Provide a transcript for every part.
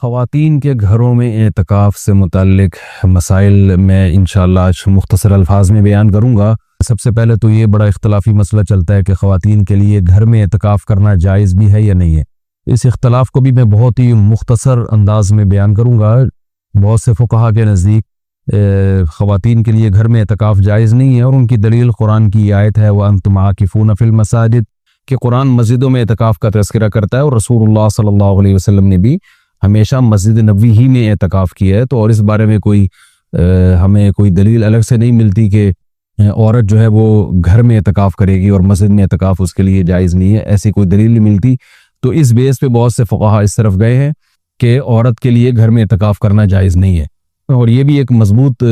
ख़वातीन के घरों में एतकाफ़ से मुताल्लिक़ मसाइल मैं इंशाअल्लाह आज मुख्तसर अल्फाज में बयान करूँगा। सबसे पहले तो ये बड़ा इख्तलाफी मसला चलता है कि ख़वातीन के लिए घर में एतकाफ़ करना जायज़ भी है या नहीं है। इस इख्तलाफ को भी मैं बहुत ही मुख्तसर अंदाज में बयान करूँगा। बहुत से फ़ुक़हा के नज़दीक ख़वातीन के लिए घर में एतकाफ़ जायज़ नहीं है और उनकी दलील कुरान की आयत है, व अंतुम आकिफ़ून फ़िल मसाजिद, कि कुरान मस्जिदों में एतकाफ़ का तज़किरा करता है और रसूलुल्लाह सल्लल्लाहु अलैहि वसल्लम ने भी हमेशा मस्जिद नबवी ही में एतकाफ़ किया है। तो और इस बारे में हमें कोई दलील अलग से नहीं मिलती कि औरत जो है वो घर में एतकाफ़ करेगी और मस्जिद में एतकाफ़ उसके लिए जायज़ नहीं है, ऐसी कोई दलील नहीं मिलती। तो इस बेस पे बहुत से फ़ुक़हा इस तरफ गए हैं कि औरत के लिए घर में एतकाफ़ करना जायज़ नहीं है और ये भी एक मजबूत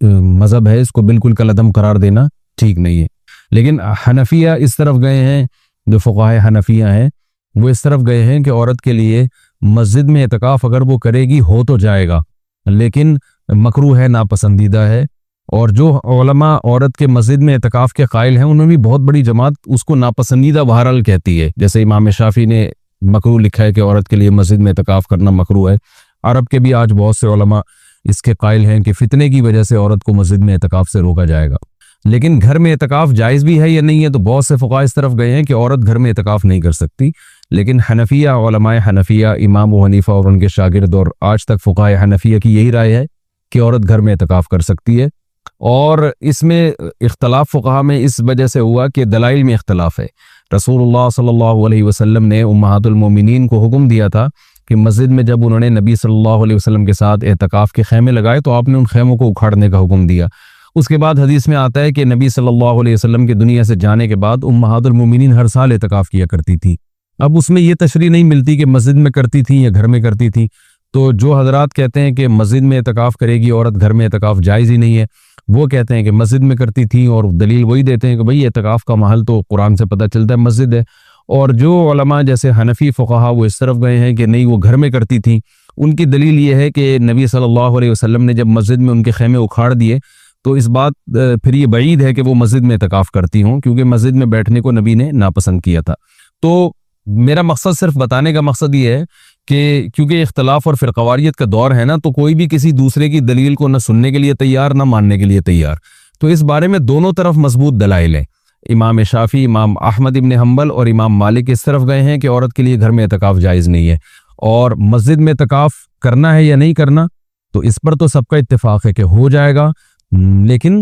मज़हब है, इसको बिल्कुल कलअदम करार देना ठीक नहीं है। लेकिन हनफिया इस तरफ गए हैं, जो फ़ुक़हा हनफिया हैं वो इस तरफ गए हैं कि औरत के लिए मस्जिद में एतकाफ़ अगर वो करेगी हो तो जाएगा, लेकिन मकरूह है, नापसंदीदा है। और जो उलमा औरत के मस्जिद में एतकाफ़ के कायल हैं उन्होंने भी बहुत बड़ी जमात उसको नापसंदीदा बहरहाल कहती है। जैसे इमाम शाफ़ी ने मकरूह लिखा है कि औरत के लिए मस्जिद में एतकाफ़ करना मकरूह है। अरब के भी आज बहुत से उलमा इसके कायल हैं कि फितने की वजह से औरत को मस्जिद में एतकाफ़ से रोका जाएगा। लेकिन घर में एतकाफ़ जायज़ भी है या नहीं है, तो बहुत से फ़ुक़हा इस तरफ गए हैं कि औरत घर में एतकाफ़ नहीं कर सकती। लेकिन हनफिया, उलमाए हनफिया, इमाम अबू हनीफ़ा और उनके शागिर्द और आज तक फ़ुक़हा हनफिया की यही राय है कि औरत घर में एतकाफ़ कर सकती है। और इसमें इख्तलाफ फ़ुक़हा में इस वजह से हुआ कि दलाइल में इख्तलाफ है। रसूलुल्लाह सल्लल्लाहु अलैहि वसल्लम ने उम्महातुल मोमिनीन को हुक्म दिया था कि मस्जिद में जब उन्होंने नबी सल्लल्लाहु अलैहि वसल्लम के साथ एतकाफ़ के खैमे लगाए तो आपने उन खैमों को उखाड़ने का हुक्म दिया। उसके बाद हदीस में आता है कि नबी सल्लल्लाहु अलैहि वसल्लम के दुनिया से जाने के बाद उम्महातुल मोमिनीन हर साल एतकाफ़ किया करती थी। अब उसमें यह तशरीह नहीं मिलती कि मस्जिद में करती थी या घर में करती थी। तो जो हजरात कहते हैं कि मस्जिद में एतकाफ़ करेगी औरत, घर में एतकाफ़ जायज़ ही नहीं है, वो कहते हैं कि मस्जिद में करती थी और दलील वही देते हैं कि भाई एतकाफ़ का महल तो कुरान से पता चलता है मस्जिद है। और जो उलमा जैसे हनफी फ़ुक़हा वो इस तरफ गए हैं कि नहीं वो घर में करती थी। उनकी दलील ये है कि नबी सल्लल्लाहु अलैहि वसल्लम ने जब मस्जिद में उनके खैमे उखाड़ दिए तो इस बात फिर ये बईद है कि वो मस्जिद में एतकाफ़ करती हों, क्योंकि मस्जिद में बैठने को नबी ने नापसंद किया था। तो मेरा मकसद सिर्फ बताने का मकसद ये है कि क्योंकि इख्तलाफ और फ़िरक़वारियत का दौर है ना, तो कोई भी किसी दूसरे की दलील को न सुनने के लिए तैयार न मानने के लिए तैयार। तो इस बारे में दोनों तरफ मजबूत दलाइल हैं। इमाम शाफ़ी, इमाम अहमद इब्न हम्बल और इमाम मालिक इस तरफ गए हैं कि औरत के लिए घर में एतकाफ़ जायज़ नहीं है और मस्जिद में एतकाफ़ करना है या नहीं करना, तो इस पर तो सबका इत्तेफाक है कि हो जाएगा, लेकिन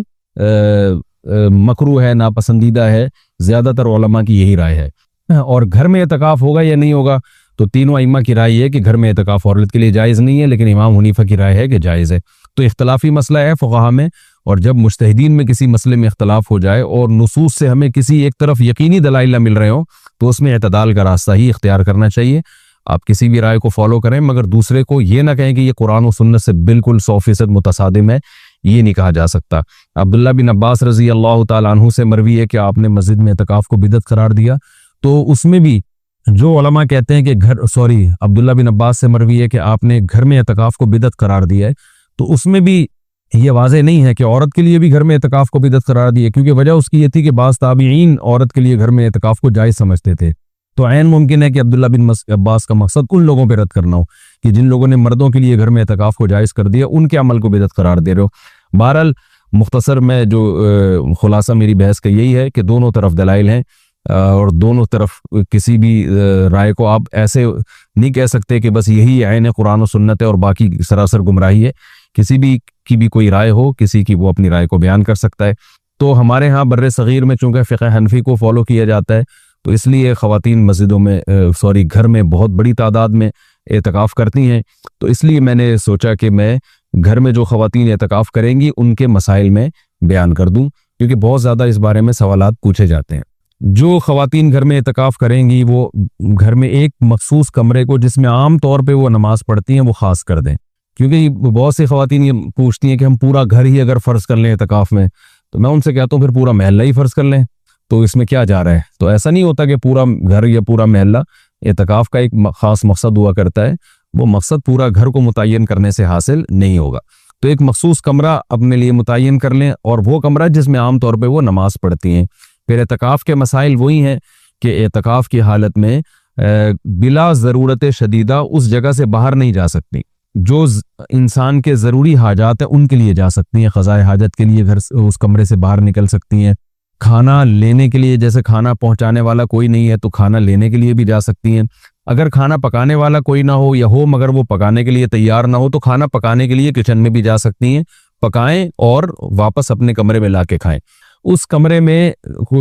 मकरूह है, नापसंदीदा है। ज़्यादातर उलमा की यही राय है। और घर में एतकाफ़ होगा या नहीं होगा, तो तीनों अइम्मा की राय है कि घर में एतकाफ़ औरत के लिए जायज़ नहीं है, लेकिन इमाम हनीफ़ा की राय है कि जायज़ है। तो इख्तलाफी मसला है फ़ुक़हा में, और जब मुज्तहिदीन में किसी मसले में इख्तलाफ हो जाए और नुसूस से हमें किसी एक तरफ यकीनी दलाइल मिल रहे हो, तो उसमें एतदाल का रास्ता ही इख्तियार करना चाहिए। आप किसी भी राय को फॉलो करें, मगर दूसरे को ये ना कहें कि ये कुरान और सुन्नत से बिल्कुल 100% मुतसादिम है, ये नहीं कहा जा सकता। अब्दुल्ला बिन अब्बास रज़ी अल्लाह ताला अन्हु से मरवी है कि आपने मस्जिद में एतकाफ़ को बिदअत करार दिया। तो उसमें भी जो उलमा कहते हैं कि अब्दुल्ला बिन अब्बास से मरवी है कि आपने घर में एतकाफ़ को बिदअत करार दिया है, तो उसमें भी ये वाज़ेह नहीं है कि औरत के लिए भी घर में एतकाफ़ को बिदअत करार दिए, क्योंकि वजह उसकी ये थी कि बाज़ ताबीईन औरत के लिए घर में एतकाफ़ को जायज़ समझते थे। तो ऐन मुमकिन है कि अब्दुल्ला बिन अब्बास का मकसद उन लोगों पर रद्द करना हो कि जिन लोगों ने मर्दों के लिए घर में एतकाफ़ को जायज़ कर दिया, उनके अमल को बिदअत करार दे रहे हो। बहरहाल मुख्तसर में जो खुलासा मेरी बहस का यही है कि दोनों तरफ दलाइल हैं और दोनों तरफ किसी भी राय को आप ऐसे नहीं कह सकते कि बस यही ऐन कुरान और सुन्नत है और बाकी सरासर गुमराही है। किसी भी की भी कोई राय हो, किसी की वो अपनी राय को बयान कर सकता है। तो हमारे यहाँ बर्रे सग़ीर में चूँकि फ़िक़्ह हनफ़ी को फॉलो किया जाता है, तो इसलिए ख़वातीन मस्जिदों में घर में बहुत बड़ी तादाद में एतकाफ़ करती हैं। तो इसलिए मैंने सोचा कि मैं घर में जो ख़वातीन एतकाफ़ करेंगी उनके मसाइल में बयान कर दूं, क्योंकि बहुत ज़्यादा इस बारे में सवालात पूछे जाते हैं। जो ख़वातीन घर में एतकाफ़ करेंगी वो घर में एक मखसूस कमरे को, जिसमें आम तौर पे वो नमाज़ पढ़ती हैं, वो ख़ास कर दें। क्योंकि बहुत सी ख़वातीन ये पूछती हैं कि हम पूरा घर ही अगर फ़र्ज़ कर लें एतकाफ़ में, तो मैं उनसे कहता हूँ फिर पूरा महल्ला ही फ़र्ज़ कर लें, तो इसमें क्या जा रहा है। तो ऐसा नहीं होता कि पूरा घर या पूरा महल्ला, एतकाफ़ का एक ख़ास मकसद हुआ करता है, वो मकसद पूरा घर को मुतय्यन करने से हासिल नहीं होगा। तो एक मखसूस कमरा अपने लिए मुतय्यन कर लें, और वो कमरा जिसमें आम तौर पे वो नमाज़ पढ़ती हैं। फिर एतकाफ़ के मसाइल वही हैं कि एतकाफ़ की हालत में बिला ज़रूरत शदीदा उस जगह से बाहर नहीं जा सकती। जो इंसान के ज़रूरी हाजात है उनके लिए जा सकती हैं, क़ज़ाए हाजत के लिए घर उस कमरे से बाहर निकल सकती हैं। खाना लेने के लिए, जैसे खाना पहुंचाने वाला कोई नहीं है तो खाना लेने के लिए भी जा सकती हैं। अगर खाना पकाने वाला कोई ना हो या हो मगर वो पकाने के लिए तैयार ना हो तो खाना पकाने के लिए किचन में भी जा सकती हैं, पकाएं और वापस अपने कमरे में ला के खाएं। उस कमरे में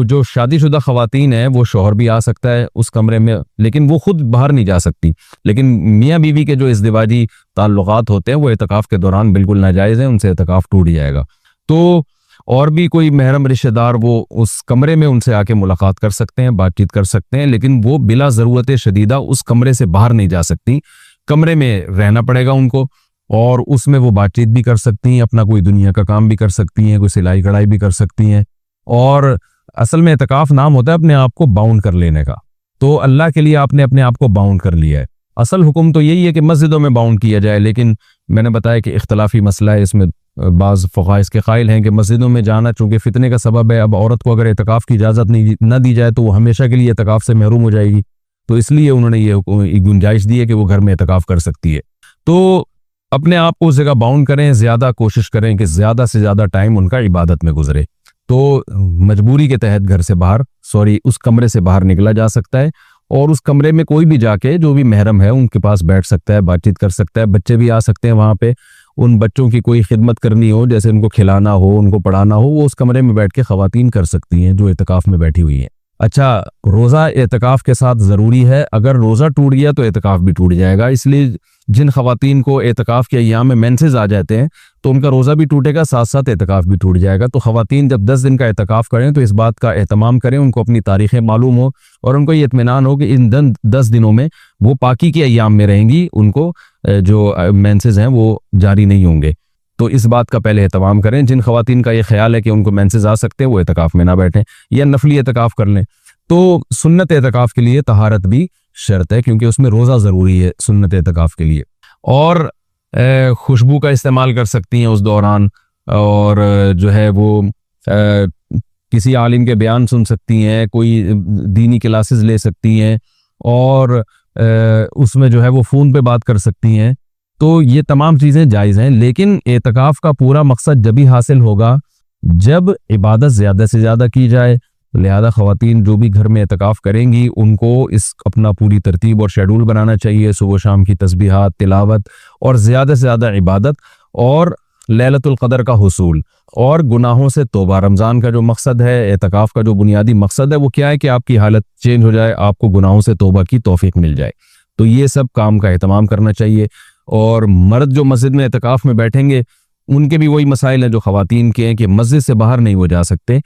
जो शादीशुदा ख़वातीन है वो शौहर भी आ सकता है उस कमरे में, लेकिन वो खुद बाहर नहीं जा सकती। लेकिन मियाँ बीवी के जो इज़्दिवाजी ताल्लुकात होते हैं वो एतकाफ़ के दौरान बिल्कुल नाजायज़ है, उनसे एतकाफ़ टूट जाएगा। तो और भी कोई महरम रिश्तेदार वो उस कमरे में उनसे आके मुलाकात कर सकते हैं, बातचीत कर सकते हैं, लेकिन वो बिला ज़रूरत शदीदा उस कमरे से बाहर नहीं जा सकती। कमरे में रहना पड़ेगा उनको और उसमें वो बातचीत भी कर सकती हैं, अपना कोई दुनिया का काम भी कर सकती हैं, कोई सिलाई कढ़ाई भी कर सकती हैं। और असल में एतकाफ़ नाम होता है अपने आप को बाउंड कर लेने का। तो अल्लाह के लिए आपने अपने आप को बाउंड कर लिया है। असल हुक्म तो यही है कि मस्जिदों में बाउंड किया जाए, लेकिन मैंने बताया कि इख्तलाफी मसला है, इसमें बाज़ फ़क़हा इसके कायल हैं कि मस्जिदों में जाना चूँकि फितने का सबब है। अब औरत को अगर एतकाफ़ की इजाज़त नहीं न दी जाए तो वो हमेशा के लिए एतकाफ़ से महरूम हो जाएगी। तो इसलिए उन्होंने ये गुंजाइश दी है कि वो घर में एतकाफ़ कर सकती है। तो अपने आप को उस जगह बाउंड करें, ज़्यादा कोशिश करें कि ज़्यादा से ज़्यादा टाइम उनका इबादत में गुजरे। तो मजबूरी के तहत घर से बाहर उस कमरे से बाहर निकला जा सकता है और उस कमरे में कोई भी जाके जो भी महरम है उनके पास बैठ सकता है, बातचीत कर सकता है। बच्चे भी आ सकते हैं वहाँ पे, उन बच्चों की कोई खिदमत करनी हो, जैसे उनको खिलाना हो, उनको पढ़ाना हो, वो उस कमरे में बैठ के ख़वातीन कर सकती हैं जो एतकाफ़ में बैठी हुई हैं। अच्छा, रोज़ा एतकाफ़ के साथ ज़रूरी है। अगर रोज़ा टूट गया तो एतकाफ़ भी टूट जाएगा। इसलिए जिन ख़वातीन को एतकाफ़ के अय्याम में मेंसेस आ जाते हैं तो उनका रोज़ा भी टूटेगा, साथ साथ एतकाफ़ भी टूट जाएगा। तो ख़वातीन जब 10 दिन का एतकाफ़ करें तो इस बात का एहतमाम करें, उनको अपनी तारीख़ें मालूम हो और उनको ये इत्मीनान हो कि इन 10 दिनों में वो पाकी के अय्याम में रहेंगी, उनको जो मेंसेस हैं वो जारी नहीं होंगे। तो इस बात का पहले एहतमाम करें। जिन ख़वातीन का ये ख्याल है कि उनको मेंसेस आ सकते हैं वो एतकाफ़ में ना बैठें या नफली एतकाफ़ कर लें। तो सुन्नत एतकाफ़ के लिए तहारत भी शर्त है, क्योंकि उसमें रोज़ा ज़रूरी है सुन्नत एतकाफ़ के लिए। और खुशबू का इस्तेमाल कर सकती हैं उस दौरान, और जो है वो किसी आलिम के बयान सुन सकती हैं, कोई दीनी क्लासेस ले सकती हैं और उसमें जो है वो फ़ोन पे बात कर सकती हैं। तो ये तमाम चीज़ें जायज़ हैं, लेकिन एतकाफ़ का पूरा मकसद जब ही हासिल होगा जब इबादत ज़्यादा से ज़्यादा की जाए। लिहाजा ख़वातीन जो भी घर में एतकाफ़ करेंगी उनको इस अपना पूरी तरतीब और शेड्यूल बनाना चाहिए। सुबह शाम की तस्बीहात, तिलावत और ज़्यादा से ज़्यादा इबादत और लैलतुल क़दर का हुसूल और गुनाहों से तौबा। रमज़ान का जो मकसद है, एतकाफ़ का जो बुनियादी मकसद है वो क्या है कि आपकी हालत चेंज हो जाए, आपको गुनाहों से तौबा की तौफीक मिल जाए। तो ये सब काम का एहतमाम करना चाहिए। और मर्द जो मस्जिद में एतकाफ़ में बैठेंगे उनके भी वही मसाइल हैं जो ख़वातीन के हैं कि मस्जिद से बाहर नहीं वो जा सकते,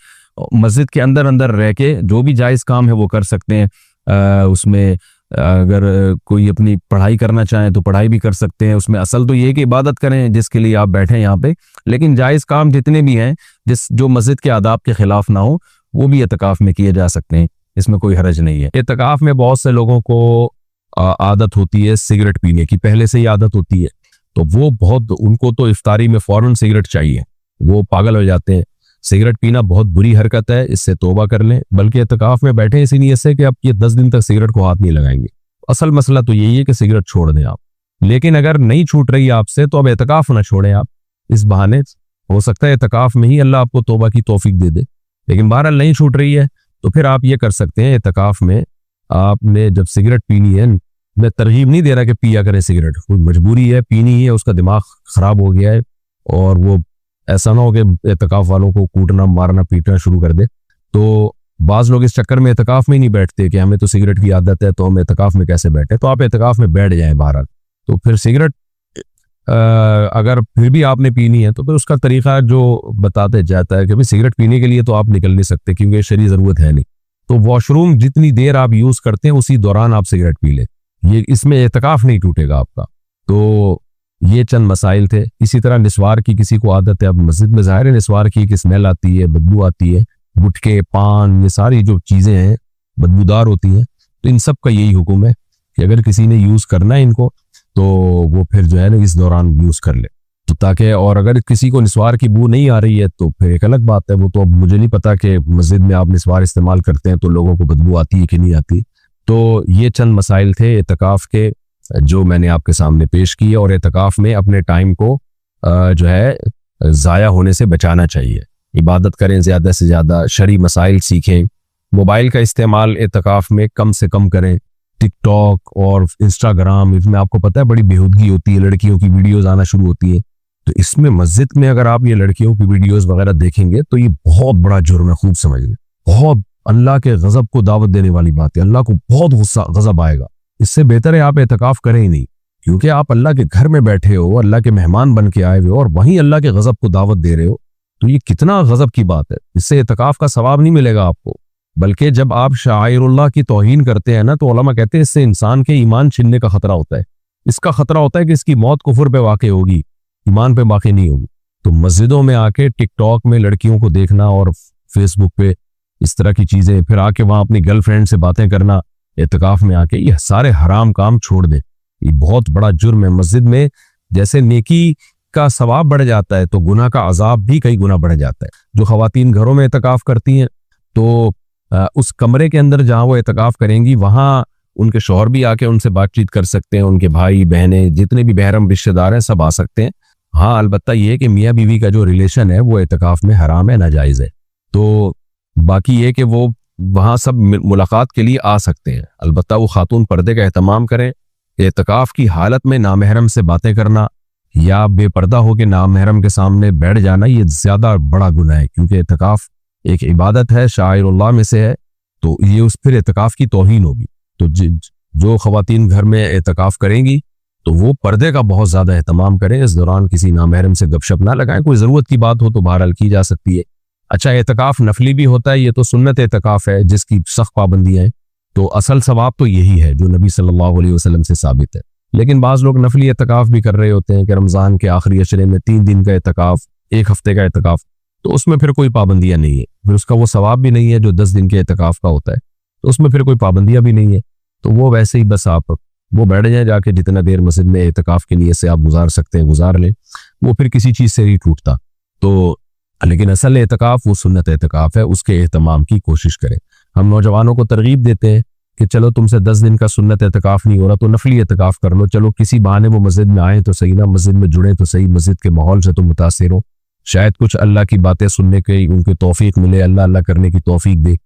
मस्जिद के अंदर अंदर रह के जो भी जायज़ काम है वो कर सकते हैं। उसमें अगर कोई अपनी पढ़ाई करना चाहें तो पढ़ाई भी कर सकते हैं। उसमें असल तो ये है कि इबादत करें जिसके लिए आप बैठे हैं यहाँ पे, लेकिन जायज़ काम जितने भी हैं जो मस्जिद के आदाब के ख़िलाफ़ ना हो वो भी एतकाफ़ में किए जा सकते हैं, इसमें कोई हरज नहीं है। एतकाफ़ में बहुत से लोगों को आदत होती है सिगरेट पीने की, पहले से ही आदत होती है, तो वो बहुत उनको तो इफ्तारी में फ़ौरन सिगरेट चाहिए, वो पागल हो जाते हैं। सिगरेट पीना बहुत बुरी हरकत है, इससे तौबा कर लें। बल्कि एतकाफ़ में बैठे इसी नीयत से कि आप ये 10 दिन तक सिगरेट को हाथ नहीं लगाएंगे। असल मसला तो यही है कि सिगरेट छोड़ दें आप, लेकिन अगर नहीं छूट रही आपसे तो अब एतकाफ़ ना छोड़ें आप। इस बहाने हो सकता है एतकाफ़ में ही अल्लाह आपको तौबा की तौफीक दे दे, लेकिन बहरहाल नहीं छूट रही है तो फिर आप ये कर सकते हैं। एतकाफ़ में आपने जब सिगरेट पीनी है, मैं तरगीब नहीं दे रहा कि पिया करें सिगरेट, कोई मजबूरी है, पीनी है, उसका दिमाग ख़राब हो गया है और वो ऐसा ना हो कि एतकाफ़ वालों को कूटना, मारना, पीटना शुरू कर दे। तो बाज़ लोग इस चक्कर में एतकाफ़ में ही नहीं बैठते कि हमें तो सिगरेट की आदत है तो हम एतकाफ़ में कैसे बैठे। तो आप एतकाफ़ में बैठ जाएं बहरहाल। तो फिर सिगरेट अगर फिर भी आपने पीनी है तो फिर उसका तरीक़ा जो बताते जाता है कि भाई सिगरेट पीने के लिए तो आप निकल नहीं सकते क्योंकि शरीर ज़रूरत है नहीं, तो वॉशरूम जितनी देर आप यूज़ करते हैं उसी दौरान आप सिगरेट पी लें, ये इसमें एतकाफ़ नहीं टूटेगा आपका। तो ये चंद मसाइल थे। इसी तरह निस्वार की किसी को आदत है, अब मस्जिद में ज़ाहिर है निस्वार की स्मेल आती है, बदबू आती है, गुटके, पान, ये सारी जो चीज़ें हैं बदबूदार होती हैं। तो इन सब का यही हुक्म है कि अगर किसी ने यूज़ करना है इनको तो वो फिर जो है ना इस दौरान यूज़ कर ले, तो ताकि, और अगर किसी को निस्वार की बू नहीं आ रही है तो फिर एक अलग बात है। वो तो अब मुझे नहीं पता कि मस्जिद में आप निस्वार इस्तेमाल करते हैं तो लोगों को बदबू आती है कि नहीं आती, तो ये चंद मसाइल थे एतकाफ़ के जो मैंने आपके सामने पेश किए। और एतकाफ़ में अपने टाइम को जो है ज़ाया होने से बचाना चाहिए, इबादत करें, ज़्यादा से ज़्यादा शरई मसाइल सीखें, मोबाइल का इस्तेमाल एतकाफ़ में कम से कम करें। टिकटॉक और इंस्टाग्राम, इसमें आपको पता है बड़ी बेहूदगी होती है, लड़कियों की वीडियोज़ आना शुरू होती है। तो इसमें मस्जिद में अगर आप ये लड़कियों की वीडियोज़ वगैरह देखेंगे तो ये बहुत बड़ा जुर्म है, खूब समझ लें। बहुत अल्लाह के गज़ब को दावत देने वाली बात है, अल्लाह को बहुत गुस्सा गज़ब आएगा। इससे बेहतर है आप एतकाफ़ करें ही नहीं, क्योंकि आप अल्लाह के घर में बैठे हो, अल्लाह के मेहमान बन के आए हुए हो और वहीं अल्लाह के गज़ब को दावत दे रहे हो, तो ये कितना गज़ब की बात है। इससे एतकाफ़ का सवाब नहीं मिलेगा आपको, बल्कि जब आप शाइरुल्लाह की तौहीन करते हैं ना, तो उलमा कहते हैं इससे इंसान के ईमान छिनने का खतरा होता है। इसका खतरा होता है कि इसकी मौत कुफर पे वाक़ होगी, ईमान पे वाक़ नहीं होगी। तो मस्जिदों में आके टिकटॉक में लड़कियों को देखना और फेसबुक पे इस तरह की चीज़ें, फिर आके वहाँ अपनी गर्लफ्रेंड से बातें करना एतकाफ़ में आके, ये सारे हराम काम छोड़ दे। ये बहुत बड़ा जुर्म है। मस्जिद में जैसे नेकी का सवाब बढ़ जाता है तो गुनाह का अजाब भी कई गुना बढ़ जाता है। जो ख़वातीन घरों में एतकाफ़ करती हैं तो उस कमरे के अंदर जहाँ वो एतकाफ़ करेंगी वहाँ उनके शौहर भी आके उनसे बातचीत कर सकते हैं, उनके भाई बहनें जितने भी बहरम रिश्तेदार हैं सब आ सकते हैं। हाँ, अलबत्ता ये कि मियाँ बीवी का जो रिलेशन है वो एतकाफ़ में हराम है, नाजायज़ है। तो बाकी ये कि वो वहाँ सब मुलाकात के लिए आ सकते हैं, अलबत्ता वो खातून पर्दे का एहतमाम करें। एतकाफ़ की हालत में नामहरम से बातें करना या बेपर्दा होकर नामहरम के सामने बैठ जाना ये ज़्यादा बड़ा गुनाह है, क्योंकि एतकाफ़ एक इबादत है, शाइरुल्लाह में से है, तो ये उस फिर एतकाफ़ की तौहीन होगी। तो जो ख़वातीन घर में एतकाफ़ करेंगी तो वो पर्दे का बहुत ज़्यादा एहतमाम करें, इस दौरान किसी नामहरम से गपशप ना लगाएं। कोई ज़रूरत की बात हो तो बहरहाल की जा सकती है। अच्छा, एतकाफ़ नफली भी होता है, ये तो सुन्नत एतकाफ़ है जिसकी सख्त पाबंदियाँ हैं, तो असल सवाब तो यही है जो नबी सल्लल्लाहु अलैहि वसल्लम से साबित है। लेकिन बाज़ लोग नफली एतकाफ़ भी कर रहे होते हैं कि रमज़ान के आखिरी अशरे में 3 दिन का एतकाफ़, 1 हफ्ते का एतकाफ़, तो उसमें फिर कोई पाबंदियाँ नहीं है, फिर उसका वो सवाब भी नहीं है जो 10 दिन के एतकाफ़ का होता है, तो उसमें फिर कोई पाबंदियाँ भी नहीं है। तो वो वैसे ही बस आप वो बैठ जाए जाके, जितना देर मस्जिद में एतकाफ़ की नीयत से आप गुजार सकते हैं गुजार लें, वो फिर किसी चीज़ से नहीं टूटता। तो लेकिन असल एतकाफ़ वो सुन्नत एतकाफ़ है, उसके एहतमाम की कोशिश करें। हम नौजवानों को तरगीब देते हैं कि चलो तुमसे 10 दिन का सुन्नत एतकाफ़ नहीं हो रहा तो नफली एतकाफ़ कर लो, चलो किसी बहाने वो मस्जिद में आए तो सही ना, मस्जिद में जुड़े तो सही, मस्जिद के माहौल से तुम मुतासिर हो, शायद कुछ अल्लाह की बातें सुनने की उनकी तौफीक मिले, अल्लाह अल्लाह करने की तौफीक दे,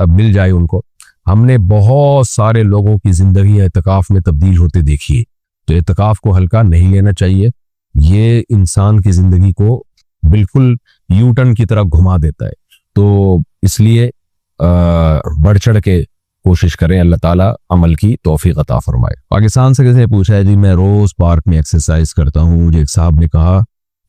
मिल जाए उनको। हमने बहुत सारे लोगों की ज़िंदगी एतकाफ़ में तब्दील होते देखी है, तो एतकाफ़ को हल्का नहीं लेना चाहिए। ये इंसान की ज़िंदगी को बिल्कुल यू टर्न की तरफ घुमा देता है, तो इसलिए बढ़ चढ़ के कोशिश करें, अल्लाह ताला अमल की तौफीक अता फरमाए। पाकिस्तान से किसी ने पूछा है जी मैं रोज़ पार्क में एक्सरसाइज करता हूँ, मुझे एक साहब ने कहा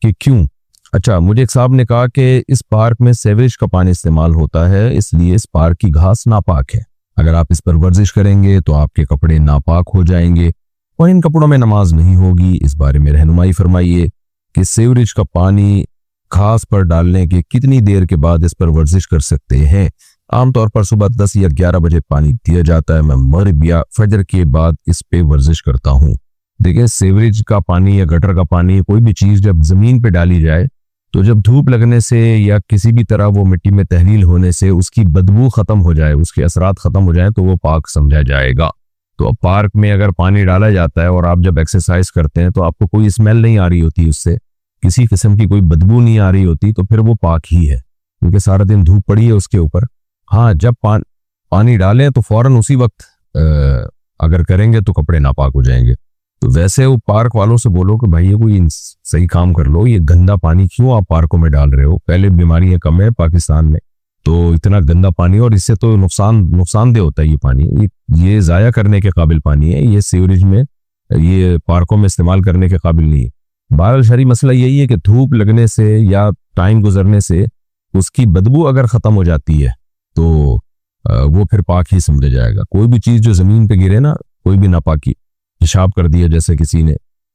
कि क्यों? अच्छा, मुझे एक साहब ने कहा कि इस पार्क में सीवरेज का पानी इस्तेमाल होता है, इसलिए इस पार्क की घास नापाक है, अगर आप इस पर वर्जिश करेंगे तो आपके कपड़े नापाक हो जाएंगे और इन कपड़ों में नमाज नहीं होगी। इस बारे में रहनुमाई फरमाइए कि सीवरेज का पानी घास पर डालने के कितनी देर के बाद इस पर वर्जिश कर सकते हैं? आमतौर पर सुबह 10 या 11 बजे पानी दिया जाता है, मैं मगरिब या फजर के बाद इस पे वर्जिश करता हूँ। देखिए, सीवरेज का पानी या गटर का पानी, कोई भी चीज़ जब ज़मीन पे डाली जाए तो जब धूप लगने से या किसी भी तरह वो मिट्टी में तहलील होने से उसकी बदबू ख़त्म हो जाए, उसके असरात ख़त्म हो जाए तो वो पाक समझा जाएगा। तो अब पार्क में अगर पानी डाला जाता है और आप जब एक्सरसाइज करते हैं तो आपको कोई स्मेल नहीं आ रही होती, उससे किसी किस्म की कोई बदबू नहीं आ रही होती, तो फिर वो पाक ही है, क्योंकि सारा दिन धूप पड़ी है उसके ऊपर। हाँ, जब पानी डालें तो फौरन उसी वक्त अगर करेंगे तो कपड़े नापाक हो जाएंगे। तो वैसे वो पार्क वालों से बोलो कि भाई ये कोई सही काम कर लो, ये गंदा पानी क्यों आप पार्कों में डाल रहे हो? पहले बीमारियां कम है पाकिस्तान में, तो इतना गंदा पानी, और इससे तो नुकसानदेह होता है ये पानी, ये ज़ाया करने के काबिल पानी है, ये सीवरेज में ये पार्कों में इस्तेमाल करने के काबिल नहीं है। बहरहाल शरई मसला यही है कि धूप लगने से या टाइम गुजरने से उसकी बदबू अगर ख़त्म हो जाती है तो वो फिर पाक ही समझा जाएगा। कोई भी चीज़ जो ज़मीन पे गिरे ना, कोई भी नापाकी, पेशाब कर दिया जैसे किसी ने,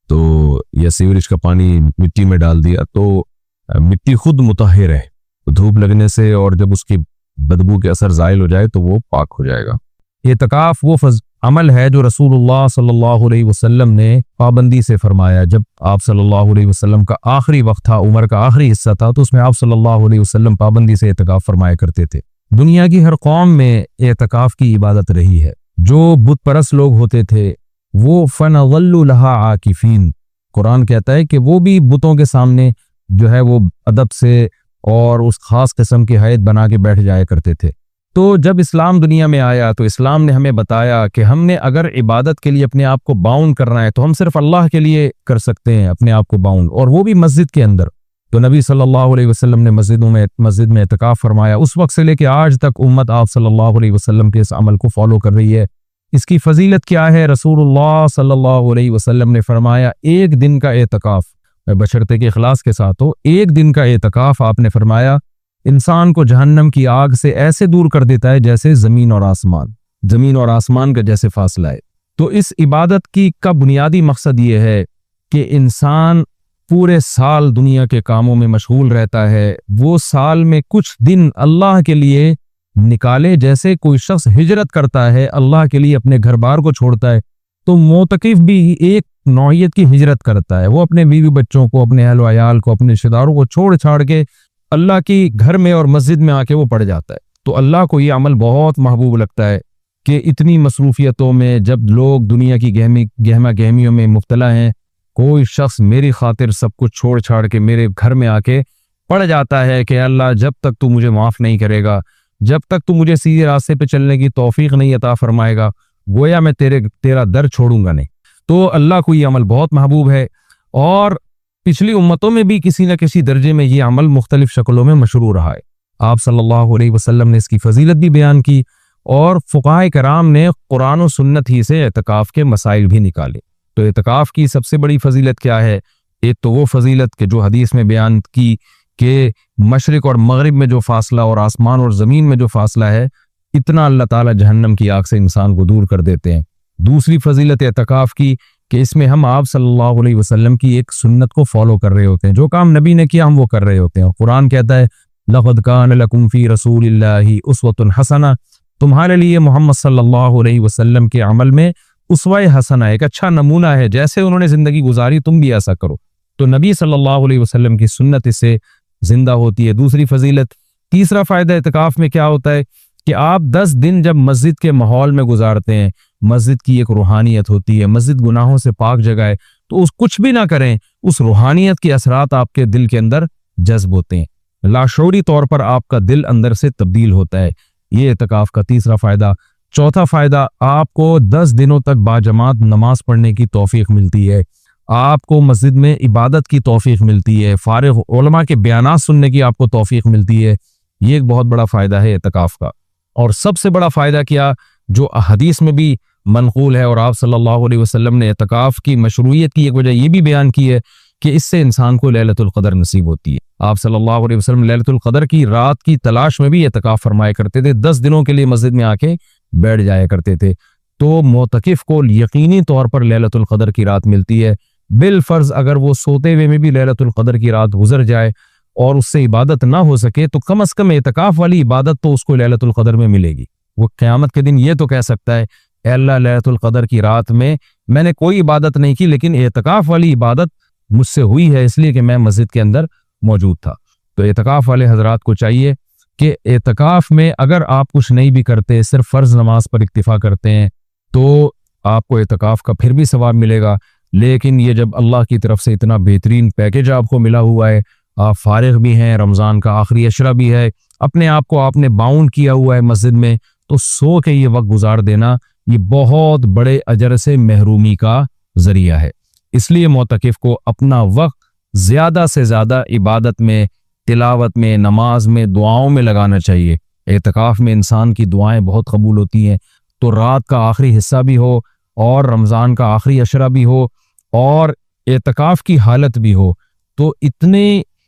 तो या सीवरेज का पानी मिट्टी में डाल दिया, तो मिट्टी खुद मुताहिर है, तो धूप लगने से और जब उसकी बदबू के असर ज़ाइल हो जाए तो वो पाक हो जाएगा। एतकाफ़ वो अमल है जो रसूलुल्लाह सल्लल्लाहु अलैहि वसल्लम ने पाबंदी से फरमाया। जब आप सल्लल्लाहु अलैहि वसल्लम का आखिरी वक्त था, उम्र का आखिरी हिस्सा था, तो उसमें आप सल्लल्लाहु अलैहि वसल्लम पाबंदी से एतकाफ़ फरमाया करते थे। दुनिया की हर कौम में एतकाफ़ की इबादत रही है, जो बुत परस्त लोग होते थे वो फनवल्लु लहा आकिफीन, कुरान कहता है कि वो भी बुतों के सामने जो है वो अदब से और उस खास किस्म की हैत बना के बैठ जाया करते थे। तो जब इस्लाम दुनिया में आया तो इस्लाम ने हमें बताया कि हमने अगर इबादत के लिए अपने आप को बाउंड करना है तो हम सिर्फ अल्लाह के लिए कर सकते हैं अपने आप को बाउंड, और वो भी मस्जिद के अंदर। तो नबी सल्लल्लाहु अलैहि वसल्लम ने मस्जिद में इत्तिकाफ फरमाया। उस वक्त से लेकर आज तक उम्मत आप सल्लल्लाहु अलैहि वसल्लम के इस अमल को फॉलो कर रही है। इसकी फजीलत क्या है? रसूलुल्लाह सल्लल्लाहु अलैहि वसल्लम ने फरमाया एक दिन का एतकाफ, बशर्ते के इखलास के साथ हो, एक दिन का एतकाफ आपने फरमाया इंसान को जहन्नम की आग से ऐसे दूर कर देता है जैसे जमीन और आसमान का जैसे फासला है। तो इस इबादत का बुनियादी मकसद ये है कि इंसान पूरे साल दुनिया के कामों में मशगूल रहता है, वो साल में कुछ दिन अल्लाह के लिए निकाले। जैसे कोई शख्स हिजरत करता है अल्लाह के लिए, अपने घर बार को छोड़ता है, तो मोतकिफ भी एक नौइयत की हिजरत करता है। वो अपने बीवी बच्चों को, अपने अहल वयाल को, अपने रिश्तेदारों को छोड़ छाड़ के अल्लाह की घर में और मस्जिद में आके वो पड़ जाता है। तो अल्लाह को ये अमल बहुत महबूब लगता है कि इतनी मसरूफियतों में जब लोग दुनिया की गहमा गहमियों में मुब्तला हैं, कोई शख्स मेरी खातिर सब कुछ छोड़ छाड़ के मेरे घर में आके पड़ जाता है कि अल्लाह जब तक तू मुझे माफ़ नहीं करेगा, जब तक तू मुझे सीधे रास्ते पे चलने की तौफीक नहीं अता फरमाएगा, गोया मैं तेरा दर छोड़ूंगा नहीं। तो अल्लाह को ये अमल बहुत महबूब है, और पिछली उम्मतों में भी किसी न किसी दर्जे में ये अमल मुख्तलिफ शक्लों में मशरूर रहा है। आप सल्लल्लाहु अलैहि वसल्लम ने इसकी फजीलत भी बयान की, और फुक़हाए कराम ने कुरान और सुन्नत ही से एतकाफ के मसाइल भी निकाले। तो एतकाफ की सबसे बड़ी फजीलत क्या है? एक तो वो फजीलत के जो हदीस में बयान की कि मशरिक और मगरिब में जो फासला और आसमान और ज़मीन में जो फासला है, इतना अल्लाह ताला जहन्नम की आग से इंसान को दूर कर देते हैं। दूसरी फजीलत एतकाफ की कि इसमें हम आप सल्लल्लाहु अलैहि वसल्लम की एक सुन्नत को फॉलो कर रहे होते हैं, जो काम नबी ने किया हम वो कर रहे होते हैं। कुरान कहता है लक़द कान लकुम फ़ी रसूलिल्लाहि उस्वतुन हसना, तुम्हारे लिए मोहम्मद सल्लल्लाहु अलैहि वसल्लम के अमल में उसवा हसना, एक अच्छा नमूना है, जैसे उन्होंने जिंदगी गुजारी तुम भी ऐसा करो। तो नबी सल्लल्लाहु अलैहि वसल्लम की सुन्नत इससे जिंदा होती है। दूसरी फजीलत, तीसरा फायदा इत्तिकाफ में क्या होता है कि आप 10 दिन जब मस्जिद के माहौल में गुजारते हैं, मस्जिद की एक रूहानियत होती है, मस्जिद गुनाहों से पाक जगह है, तो उस कुछ भी ना करें, उस रूहानियत के असरात आपके दिल के अंदर जज्ब होते हैं, लाशऊरी तौर पर आपका दिल अंदर से तब्दील होता है। ये इत्तिकाफ का तीसरा फायदा। चौथा फायदा, आपको 10 दिनों तक बाजमात नमाज पढ़ने की तौफीक मिलती है, आपको मस्जिद में इबादत की तौफीक मिलती है, फारिग उलमा के बयानात सुनने की आपको तौफीक मिलती है। ये एक बहुत बड़ा फायदा है इत्तिकाफ का। और सबसे बड़ा फायदा क्या, जो हदीस में भी मनकूल है और आप सल्लल्लाहु अलैहि वसल्लम ने इत्तिकाफ की मशरूइयत की एक वजह ये भी बयान की है कि इससे इंसान को लैलतुल क़द्र नसीब होती है। आप सल्लल्लाहु अलैहि वसल्लम लैलतुल क़द्र की रात की तलाश में भी इत्तिकाफ फरमाया करते थे, 10 दिनों के लिए मस्जिद में आके बैठ जाया करते थे। तो मोतकिफ को यकीनी तौर पर लैलतुल क़द्र की रात मिलती है। बिल फर्ज अगर वो सोते हुए में भी लैलतुल क़द्र की रात गुजर जाए और उससे इबादत ना हो सके, तो कम अज कम इत्तिकाफ वाली इबादत तो उसको लैलतुल क़द्र में मिलेगी। वो क़यामत के दिन ये तो कह सकता है, अल्लाह लैलतुल क़द्र की रात में मैंने कोई इबादत नहीं की, लेकिन इत्तिकाफ वाली इबादत मुझसे हुई है इसलिए कि मैं मस्जिद के अंदर मौजूद था। तो इत्तिकाफ वाले हजरात को चाहिए कि इत्तिकाफ में अगर आप कुछ नहीं भी करते, सिर्फ फ़र्ज नमाज पर इक्तिफा करते हैं, तो आपको इत्तिकाफ का फिर भी सवाब मिलेगा। लेकिन ये जब अल्लाह की तरफ से इतना बेहतरीन पैकेज आपको मिला हुआ है, आप फारिग भी हैं, रमज़ान का आखिरी अशरा भी है, अपने आप को आपने बाउंड किया हुआ है मस्जिद में, तो सो के ये वक्त गुजार देना ये बहुत बड़े अजर से महरूमी का जरिया है। इसलिए मोतकिफ को अपना वक्त ज़्यादा से ज़्यादा इबादत में, तिलावत में, नमाज में, दुआओं में लगाना चाहिए। इत्तिकाफ में इंसान की दुआएं बहुत कबूल होती हैं। तो रात का आखिरी हिस्सा भी हो और रमज़ान का आखिरी अशरा भी हो और इत्तिकाफ की हालत भी हो, तो इतने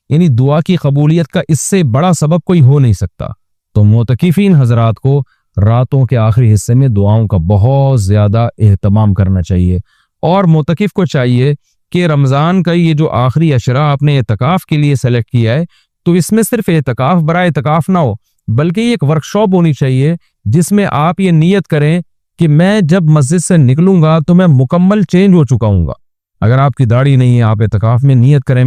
यानी दुआ की कबूलियत का इससे बड़ा सबब कोई हो नहीं सकता। तो मोतकिफीन हजरात को रातों के आखिरी हिस्से में दुआओं का बहुत ज़्यादा एहतमाम करना चाहिए। और मोतकिफ को चाहिए कि रमज़ान का ये जो आखिरी अशरा आपने इत्तिकाफ के लिए सेलेक्ट किया है, तो इसमें सिर्फ इत्तिकाफ बराए इत्तिकाफ ना हो, बल्कि एक वर्कशॉप होनी चाहिए जिसमें आप ये नियत करें कि मैं जब मस्जिद से निकलूंगा तो मैं मुकम्मल चेंज हो चुका हूँगा। अगर आपकी दाढ़ी नहीं है, आप इत्तिकाफ में नियत करें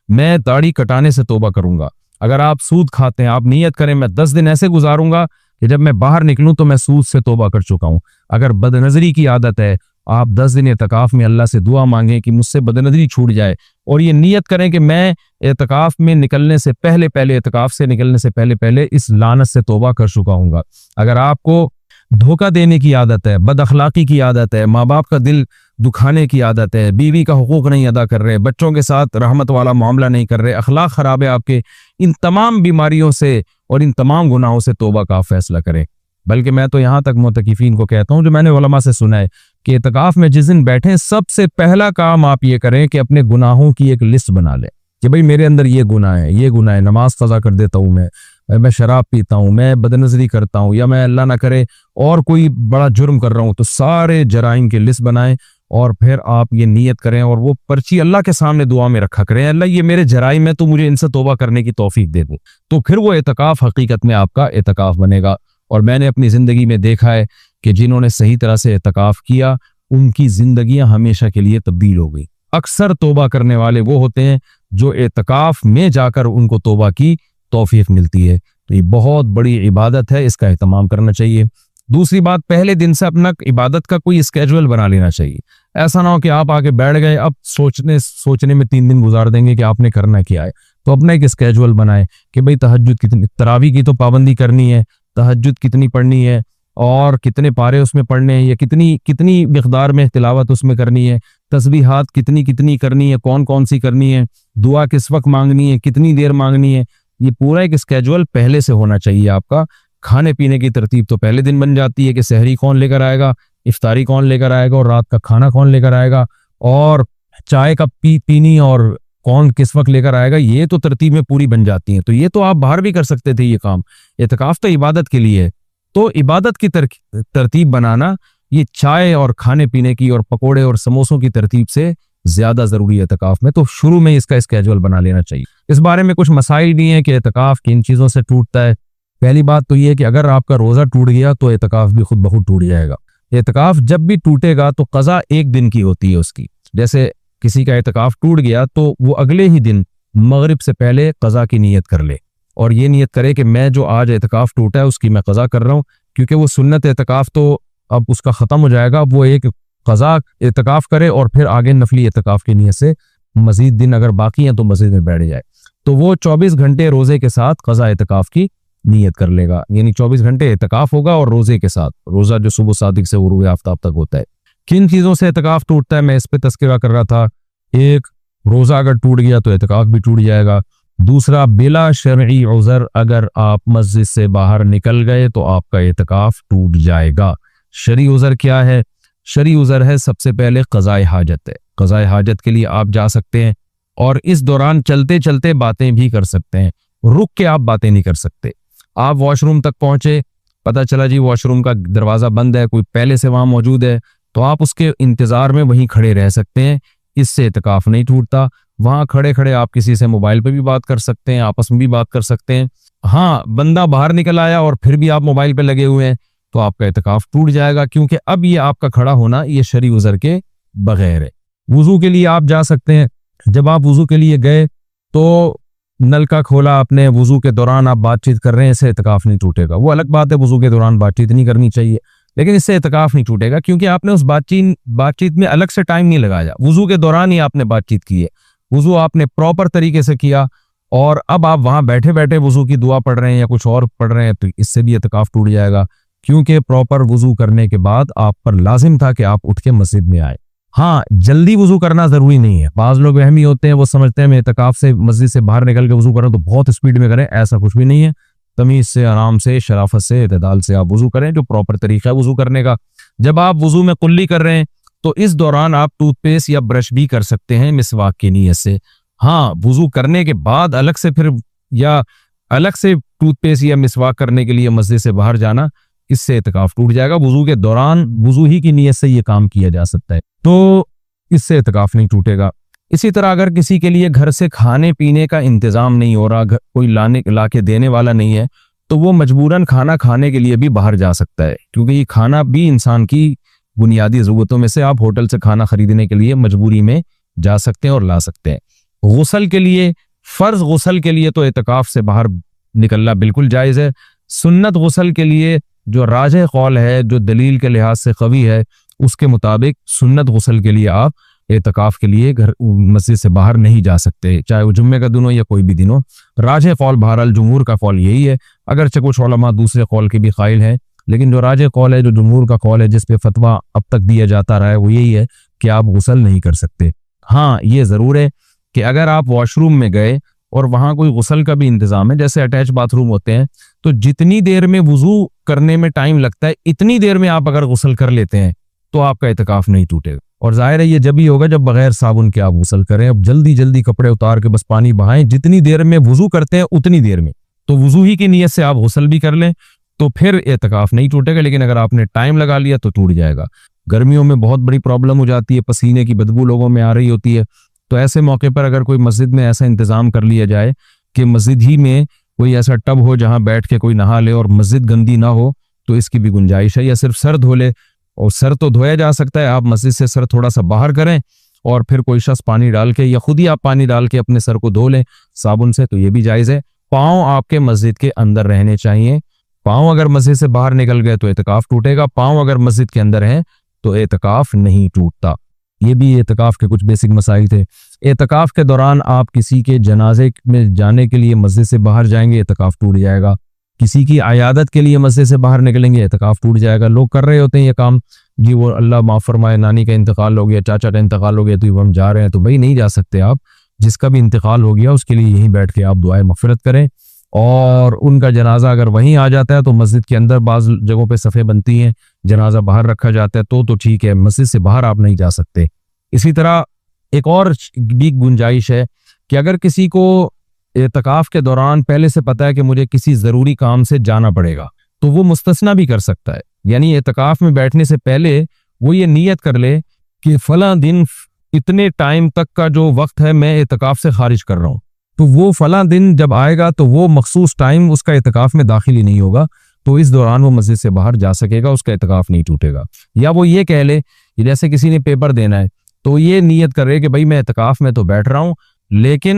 मैं दाढ़ी कटाने से तौबा करूंगा। अगर आप सूद खाते हैं, आप नियत करें मैं 10 दिन ऐसे गुजारूंगा कि जब मैं बाहर निकलूं तो मैं सूद से तौबा कर चुका हूं। अगर बदनजरी की आदत है, आप 10 दिन एतकाफ में अल्लाह से दुआ मांगें कि मुझसे बदनजरी छूट जाए, और ये नियत करें कि मैं एतकाफ में निकलने से पहले पहले, एतकाफ से निकलने से पहले पहले इस लानत से तौबा कर चुका हूंगा। अगर आपको धोखा देने की आदत है, बद अखलाकी की आदत है, माँ बाप का दिल दुखाने की आदत है, बीवी का हुकूक नहीं अदा कर रहे, बच्चों के साथ रहमत वाला मामला नहीं कर रहे, अखलाक खराब है आपके, इन तमाम बीमारियों से और इन तमाम गुनाहों से तौबा का फैसला करें। बल्कि मैं तो यहाँ तक मुतकीफीन को कहता हूँ, जो मैंने उलमा से सुना है, कि एतकाफ में जिस दिन बैठे सबसे पहला काम आप ये करें कि अपने गुनाहों की एक लिस्ट बना लें कि भाई मेरे अंदर ये गुनाह है, ये गुनाह है, नमाज कज़ा कर देता हूँ मैं शराब पीता हूँ, मैं बदनजरी करता हूँ, या मैं अल्लाह ना करे और कोई बड़ा जुर्म कर रहा हूँ। तो सारे जराइम की लिस्ट बनाएं और फिर आप ये नियत करें और वो पर्ची अल्लाह के सामने दुआ में रखा करें, अल्लाह ये मेरे जराइम है तो मुझे इनसे तौबा करने की तौफीक दे दूँ। तो फिर वो एतकाफ हकीकत में आपका एतकाफ बनेगा। और मैंने अपनी ज़िंदगी में देखा है कि जिन्होंने सही तरह से एतकाफ किया उनकी जिंदगियां हमेशा के लिए तब्दील हो गई। अक्सर तौबा करने वाले वो होते हैं जो एतकाफ में जाकर उनको तौबा की तौफीक मिलती है। तो ये बहुत बड़ी इबादत है, इसका एहतमाम करना चाहिए। दूसरी बात, पहले दिन से अपना इबादत का कोई स्केजुअल बना लेना चाहिए। ऐसा ना हो कि आप आके बैठ गए, अब सोचने में 3 दिन गुजार देंगे कि आपने करना क्या है। तो अपना एक स्केजुअल बनाए कि भाई तहज्जुद कितनी, तरावी की तो पाबंदी करनी है, तहज्जुद कितनी पढ़नी है और कितने पारे उसमें पढ़ने हैं, या कितनी मिकदार में तिलावत उसमें करनी है, तस्बीहात कितनी करनी है, कौन कौन सी करनी है, दुआ किस वक्त मांगनी है, कितनी देर मांगनी है, ये पूरा एक स्केजुअल पहले से होना चाहिए आपका। खाने पीने की तरतीब तो पहले दिन बन जाती है कि सहरी कौन लेकर आएगा, इफ्तारी कौन लेकर आएगा और रात का खाना कौन लेकर आएगा, और चाय का पीनी और कौन किस वक्त लेकर आएगा, ये तो तरतीब में पूरी बन जाती है। तो ये तो आप बाहर भी कर सकते थे ये काम। एतकाफ तो इबादत के लिए है, तो इबादत की तरतीब बनाना ये चाय और खाने पीने की और पकोड़े और समोसों की तरतीब से ज्यादा जरूरी है एतकाफ में। तो शुरू में इसका स्केजुअल बना लेना चाहिए। इस बारे में कुछ मसाइल भी हैं कि एतकाफ किन चीजों से टूटता है। पहली बात तो ये है कि अगर आपका रोजा टूट गया तो एतकाफ भी खुद ब खुद टूट जाएगा। एतकाफ जब भी टूटेगा तो कज़ा एक दिन की होती है उसकी। जैसे किसी का एतकाफ टूट गया तो वो अगले ही दिन मगरिब से पहले कज़ा की नीयत कर ले और ये नियत करे कि मैं जो आज एतकाफ टूटा है उसकी मैं कज़ा कर रहा हूँ, क्योंकि वो सुन्नत एतकाफ तो अब उसका ख़त्म हो जाएगा। वो एक कज़ा एतकाफ करे और फिर आगे नफली एतकाफ की नीयत से मजीद दिन अगर बाकी हैं तो मस्जिद में बैठ जाए। तो वो 24 घंटे रोजे के साथ कज़ा एतकाफ की नियत कर लेगा, यानी 24 घंटे एतकाफ होगा और रोजे के साथ, रोजा जो सुबह सादिक से गुरूब आफ्ताब तक होता है। किन चीज़ों से एतकाफ टूटता है मैं इस पे तस्करा कर रहा था। एक, रोजा अगर टूट गया तो एतकाफ भी टूट जाएगा। दूसरा, बिला शरई उज़र अगर आप मस्जिद से बाहर निकल गए तो आपका एतकाफ टूट जाएगा। शरई उज़र क्या है? शरई उज़र है सबसे पहले क़ज़ाए हाजत है। क़ज़ाए हाजत के लिए आप जा सकते हैं और इस दौरान चलते चलते बातें भी कर सकते हैं, रुक के आप बातें नहीं कर सकते। आप वॉशरूम तक पहुंचे, पता चला जी वॉशरूम का दरवाज़ा बंद है, कोई पहले से वहां मौजूद है, तो आप उसके इंतज़ार में वहीं खड़े रह सकते हैं। इससे एतकाफ नहीं टूटता। वहां खड़े खड़े आप किसी से मोबाइल पे भी बात कर सकते हैं, आपस में भी बात कर सकते हैं। हाँ, बंदा बाहर निकल आया और फिर भी आप मोबाइल पे लगे हुए हैं तो आपका एतकाफ टूट जाएगा, क्योंकि अब ये आपका खड़ा होना ये शरई उज़र के बगैर है। वुजू के लिए आप जा सकते हैं। जब आप वुजू के लिए गए तो नलका खोला आपने, वुजू के दौरान आप बातचीत कर रहे हैं, इससे एतकाफ नहीं टूटेगा। वो अलग बात है वुजू के दौरान बातचीत नहीं करनी चाहिए, लेकिन इससे एतकाफ नहीं टूटेगा क्योंकि आपने उस बातचीत में अलग से टाइम नहीं लगाया। वुजू के दौरान ही आपने बातचीत की है, वुजू आपने प्रॉपर तरीके से किया और अब आप वहां बैठे बैठे वुजू की दुआ पढ़ रहे हैं या कुछ और पढ़ रहे हैं, तो इससे भी एतकाफ टूट जाएगा, क्योंकि प्रॉपर वुजू करने के बाद आप पर लाजिम था कि आप उठ के मस्जिद में आए। हाँ, जल्दी वुजू करना जरूरी नहीं है। बाज लोग वहमी होते हैं, वो समझते हैं मैं एतकाफ से मस्जिद से बाहर निकल के वुजू करूं तो बहुत स्पीड में करें, ऐसा कुछ भी नहीं है। तमीज से, आराम से, शराफत से, इतदाल से आप वुजू करें, जो प्रॉपर तरीका है वुजू करने का। जब आप वुजू में कुल्ली कर रहे हैं तो इस दौरान आप टूथपेस्ट या ब्रश भी कर सकते हैं मिसवाक की नीयत से। हाँ, वुजू करने के बाद अलग से फिर या अलग से टूथपेस्ट या मिसवाक करने के लिए मस्जिद से बाहर जाना, इससे एतकाफ टूट जाएगा। वुजू के दौरान वुजू ही की नीयत से ये काम किया जा सकता है, तो इससे एतकाफ नहीं टूटेगा। इसी तरह अगर किसी के लिए घर से खाने पीने का इंतजाम नहीं हो रहा, कोई ला के देने वाला नहीं है, तो वो मजबूरन खाना खाने के लिए भी बाहर जा सकता है, क्योंकि ये खाना भी इंसान की बुनियादी ज़रूरतों में से। आप होटल से खाना खरीदने के लिए मजबूरी में जा सकते हैं और ला सकते हैं। गुस्ल के लिए, फ़र्ज गुस्ल के लिए तो एतकाफ से बाहर निकलना बिल्कुल जायज़ है। सुन्नत गुस्ल के लिए जो राजे कौल है, जो दलील के लिहाज से कवी है, उसके मुताबिक सुन्नत गुस्ल के लिए आप एतकाफ के लिए घर मस्जिद से बाहर नहीं जा सकते, चाहे वो जुम्मे का दिन हो या कोई भी दिन हो। राजे कौल बहरहाल जुमहूर का कौल यही है, अगरचे कुछ उलमा दूसरे कौल के भी कायल हैं, लेकिन जो राजे कौल है, जो जुमहूर का कौल है, जिस पे फतवा अब तक दिया जाता रहा है, वो यही है कि आप गुस्ल नहीं कर सकते। हाँ, ये ज़रूर है कि अगर आप वॉशरूम में गए और वहाँ कोई गुस्ल का भी इंतज़ाम है, जैसे अटैच बाथरूम होते हैं, तो जितनी देर में वुजू करने में टाइम लगता है, इतनी देर में आप अगर गुस्ल कर लेते हैं तो आपका एतकाफ नहीं टूटेगा। और जाहिर है ये जब ही होगा जब बगैर साबुन के आप गुस्ल करें। अब जल्दी जल्दी कपड़े उतार के बस पानी बहाएं, जितनी देर में वुजू करते हैं उतनी देर में, तो वुजू ही की नीयत से आप गुस्ल भी कर लें तो फिर एतकाफ नहीं टूटेगा। लेकिन अगर आपने टाइम लगा लिया तो टूट जाएगा। गर्मियों में बहुत बड़ी प्रॉब्लम हो जाती है, पसीने की बदबू लोगों में आ रही होती है, तो ऐसे मौके पर अगर कोई मस्जिद में ऐसा इंतजाम कर लिया जाए कि मस्जिद ही में कोई ऐसा टब हो जहां बैठ के कोई नहा ले और मस्जिद गंदी ना हो, तो इसकी भी गुंजाइश है। या सिर्फ सर धो ले, और सर तो धोया जा सकता है, आप मस्जिद से सर थोड़ा सा बाहर करें और फिर कोई शख्स पानी डाल के या खुद ही आप पानी डाल के अपने सर को धो लें साबुन से, तो ये भी जायज़ है। पाँव आपके मस्जिद के अंदर रहने चाहिए। पाँव अगर मस्जिद से बाहर निकल गए तो एतकाफ टूटेगा, पाँव अगर मस्जिद के अंदर हैं तो एतकाफ नहीं टूटता। ये भी एतकाफ के कुछ बेसिक मसाइल थे। एतकाफ के दौरान आप किसी के जनाजे में जाने के लिए मस्जिद से बाहर जाएंगे, एतकाफ टूट जाएगा। किसी की आयादत के लिए मस्जिद से बाहर निकलेंगे, एतकाफ टूट जाएगा। लोग कर रहे होते हैं ये काम, जी वो अल्लाह माफ़ फरमाए नानी का इंतकाल हो गया, चाचा का इंतकाल हो गया, तो हम जा रहे हैं, तो भाई नहीं जा सकते आप। जिसका भी इंतकाल हो गया उसके लिए यहीं बैठ के आप दुआए मग़फ़िरत करें, और उनका जनाजा अगर वहीं आ जाता है तो मस्जिद के अंदर बाज़ जगहों पे सफ़े बनती हैं, जनाजा बाहर रखा जाता है तो ठीक है, मस्जिद से बाहर आप नहीं जा सकते। इसी तरह एक और भी गुंजाइश है कि अगर किसी को एतकाफ के दौरान पहले से पता है कि मुझे किसी ज़रूरी काम से जाना पड़ेगा, तो वो मुस्तस्ना भी कर सकता है। यानी एतकाफ में बैठने से पहले वो ये नीयत कर ले कि फ़लाँ दिन इतने टाइम तक का जो वक्त है मैं एतकाफ से खारिज कर रहा हूँ, तो वो फ़लाँ दिन जब आएगा तो वो मखसूस टाइम उसका एतकाफ में दाखिल ही नहीं होगा, तो इस दौरान वो मस्जिद से बाहर जा सकेगा, उसका एतकाफ नहीं टूटेगा। या वो ये कह ले कि जैसे किसी ने पेपर देना है, तो ये नीयत करे कि भाई मैं एतकाफ में तो बैठ रहा हूँ, लेकिन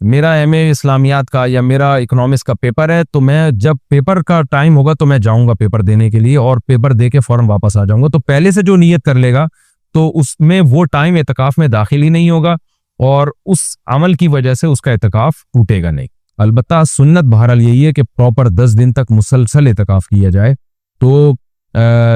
मेरा एमए इस्लामियात का या मेरा इकोनॉमिक्स का पेपर है, तो मैं जब पेपर का टाइम होगा तो मैं जाऊंगा पेपर देने के लिए और पेपर दे के फौरन वापस आ जाऊंगा। तो पहले से जो नीयत कर लेगा तो उसमें वो टाइम एतकाफ में दाखिल ही नहीं होगा और उस अमल की वजह से उसका एतकाफ टूटेगा नहीं। अलबत्ता सुन्नत बहरहाल यही है कि प्रॉपर 10 दिन तक मुसलसल एतकाफ किया जाए। तो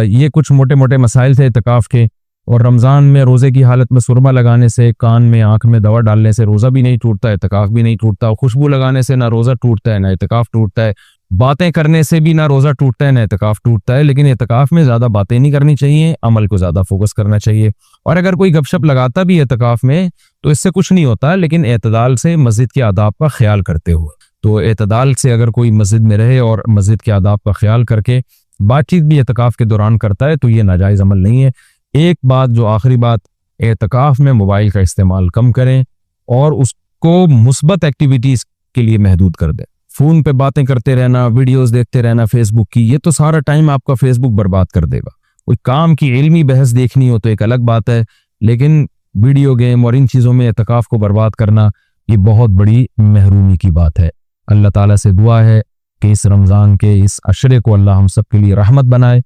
ये कुछ मोटे मोटे मसाइल थे एतकाफ के। और रमज़ान में रोज़े की हालत में सुरमा लगाने से, कान में आँख में दवा डालने से रोज़ा भी नहीं टूटता, एतकाफ भी नहीं टूटता। खुशबू लगाने से ना रोज़ा टूटता है ना एतकाफ टूटता है। बातें करने से भी ना रोज़ा टूटता है ना एतकाफ टूटता है। लेकिन एतकाफ में ज़्यादा बातें नहीं करनी चाहिए, अमल को ज़्यादा फोकस करना चाहिए। और अगर कोई गपशप लगाता भी एतकाफ में तो इससे कुछ नहीं होता, लेकिन एतदाल से, मस्जिद के आदाब का ख्याल करते हुए। तो एतदाल से अगर कोई मस्जिद में रहे और मस्जिद के आदाब का ख्याल करके बातचीत भी एतकाफ के दौरान करता है तो ये नाजायज़ अमल नहीं है। एक बात, जो आखिरी बात, एतकाफ में मोबाइल का इस्तेमाल कम करें और उसको मुस्बत एक्टिविटीज़ के लिए महदूद कर दें। फ़ोन पे बातें करते रहना, वीडियोस देखते रहना फेसबुक की, ये तो सारा टाइम आपका फेसबुक बर्बाद कर देगा। कोई काम की इल्मी बहस देखनी हो तो एक अलग बात है, लेकिन वीडियो गेम और इन चीज़ों में एतकाफ को बर्बाद करना ये बहुत बड़ी महरूमी की बात है। अल्लाह ताला से दुआ है कि इस रमज़ान के इस अशरे को अल्लाह हम सब के लिए रहमत बनाए।